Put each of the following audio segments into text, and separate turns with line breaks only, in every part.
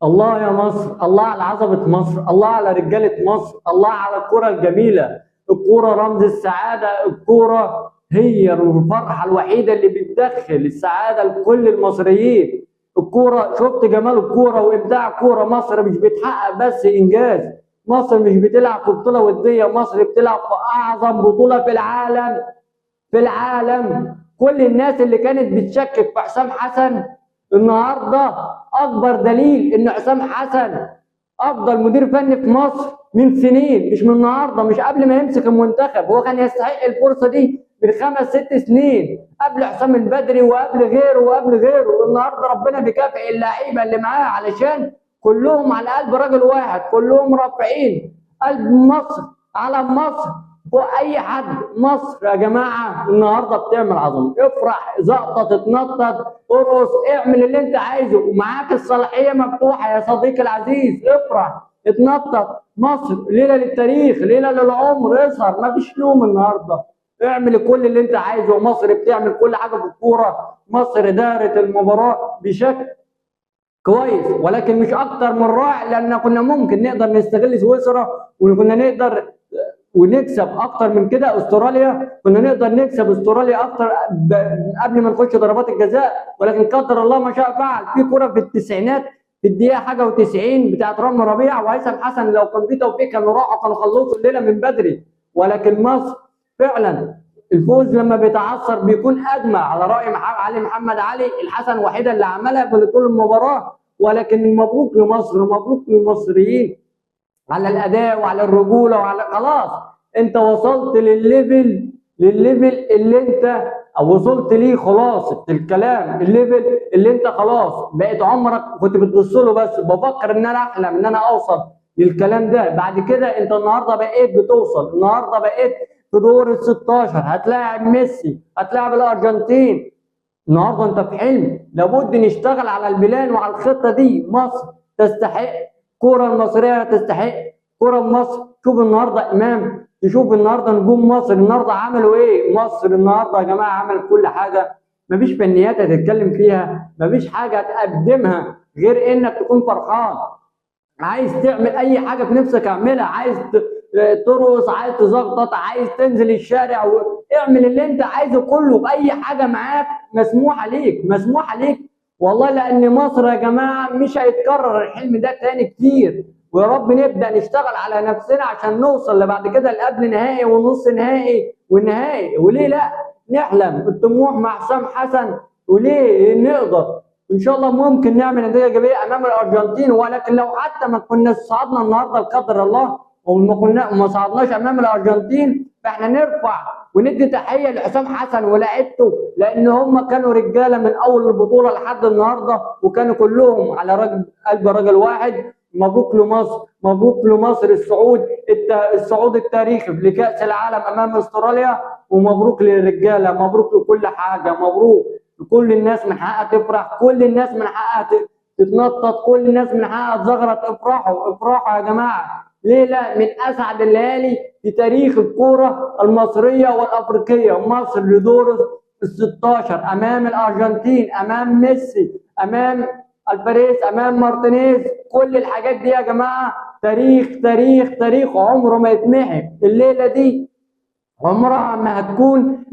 الله يا مصر، الله على عظمة مصر، الله على رجالة مصر، الله على الكرة الجميلة. الكرة رمز السعادة، الكرة هي الفرحة الوحيدة اللي بتدخل السعادة لكل المصريين. الكرة، شفت جمال الكرة وإبداع الكرة. مصر مش بتحقق بس إنجاز، مصر مش بتلعب في بطولة ودية، مصر بتلعب في أعظم بطولة في العالم. في العالم. كل الناس اللي كانت بتشكك في حسام حسن النهارده اكبر دليل ان حسام حسن افضل مدير فني في مصر من سنين، مش من النهارده، مش قبل ما يمسك المنتخب. هو كان يستحق الفرصه دي من 5 6 سنين، قبل حسام البدري وقبل غيره وقبل غيره. النهارده ربنا بيكافئ اللعيبه اللي معاه علشان كلهم على قلب راجل واحد، كلهم رافعين قلب مصر، علم مصر فوق اي حد. مصر يا جماعه النهارده بتعمل عظمه. افرح، زقطه، تتنطط، ارقص، اعمل اللي انت عايزه، ومعاك الصلاحيه مفتوحه يا صديقي العزيز. افرح، اتنطط. مصر ليله للتاريخ، ليله للعمر. اسهر، مفيش نوم النهارده. اعمل كل اللي انت عايزه. مصر بتعمل كل حاجه في الكوره. مصر دارت المباراه بشكل كويس، ولكن مش اكتر من رائع، لان كنا ممكن نقدر نستغل سويسرا، وكنا نقدر ونكسب اكتر من كده. استراليا كنا نقدر نكسب استراليا اكتر قبل ما نخش ضربات الجزاء، ولكن قدر الله ما شاء فعل. في كرة في التسعينات في الدقيقه حاجه و90 بتاعت رامي ربيعه وهيثم حسن، لو كان في توفيق كانوا راحوا كانوا خلصوا الليله من بدري. ولكن مصر فعلا الفوز لما بيتعثر بيكون اجمل. على راي علي محمد علي، الحسن وحيده اللي عملها في طول المباراه. ولكن مبروك لمصر ومبروك للمصريين على الاداء وعلى الرجوله وعلى خلاص. انت وصلت للليفل اللي انت وصلت ليه. خلاص الكلام، الليفل اللي انت خلاص بقيت عمرك كنت بتبص له بس بفكر ان انا احلم ان انا اوصل للكلام ده. بعد كده انت النهارده بقيت بتوصل. النهارده بقيت في دور ال 16، هتلاعب ميسي، هتلاعب الارجنتين. النهارده انت في حلم. لابد نشتغل على البلان وعلى الخطه دي. مصر تستحق، الكره المصريه تستحق، كره مصر. شوف النهارده امام، تشوف النهارده نجوم مصر النهارده عملوا ايه. مصر النهارده يا جماعه عمل كل حاجه. مفيش فنيات هتتكلم فيها، مفيش حاجه هتقدمها غير انك تكون فرحان. عايز تعمل اي حاجه في نفسك اعملها. عايز ترقص، عايز تزغطط، عايز تنزل الشارع، اعمل اللي انت عايزه كله باي حاجه معاك. مسموح عليك، مسموح عليك والله. لان مصر يا جماعه مش هيتكرر الحلم ده تاني كتير. ويا رب نبدا نشتغل على نفسنا عشان نوصل لبعد كده لقبل نهائي ونص نهائي والنهائي. وليه لا نحلم الطموح مع حسام حسن؟ وليه نقدر ان شاء الله ممكن نعمل نتيجه ايجابيه امام الارجنتين. ولكن لو حتى ما كنا صعدنا النهارده لا قدر الله وما صعدناش امام الارجنتين، فاحنا نرفع وندي تحيه لحسام حسن ولاعيبته، لان هم كانوا رجاله من اول البطوله لحد النهارده، وكانوا كلهم على قلب رجل واحد. مبروك لمصر، مبروك لمصر الصعود التاريخي لكاس العالم امام استراليا. ومبروك للرجاله، مبروك لكل حاجه، مبروك كل الناس من حقها تفرح، كل الناس من حقها تتنطط، كل الناس من حقها تزغرط. افرحوا، افرحوا يا جماعه. ليله من اسعد الليالي في تاريخ الكوره المصريه والافريقيه. مصر لدور ال 16 امام الارجنتين، امام ميسي، امام الفاريز، امام مارتينيز. كل الحاجات دي يا جماعه تاريخ تاريخ تاريخ عمره ما يتمحي. الليله دي عمرها ما هتكون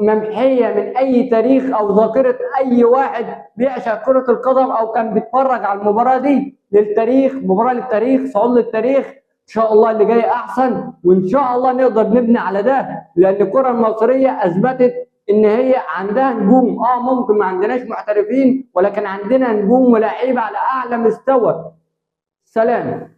ممحية من أي تاريخ أو ذاكرة أي واحد بيعشق كرة القدم أو كان بيتفرج على المباراة دي. للتاريخ، مباراة للتاريخ، صعود للتاريخ. إن شاء الله اللي جاي أحسن، وإن شاء الله نقدر نبني على ده، لأن الكرة المصرية أثبتت إن هي عندها نجوم. ممكن ما عندناش محترفين، ولكن عندنا نجوم ولاعيبة على أعلى مستوى. سلام.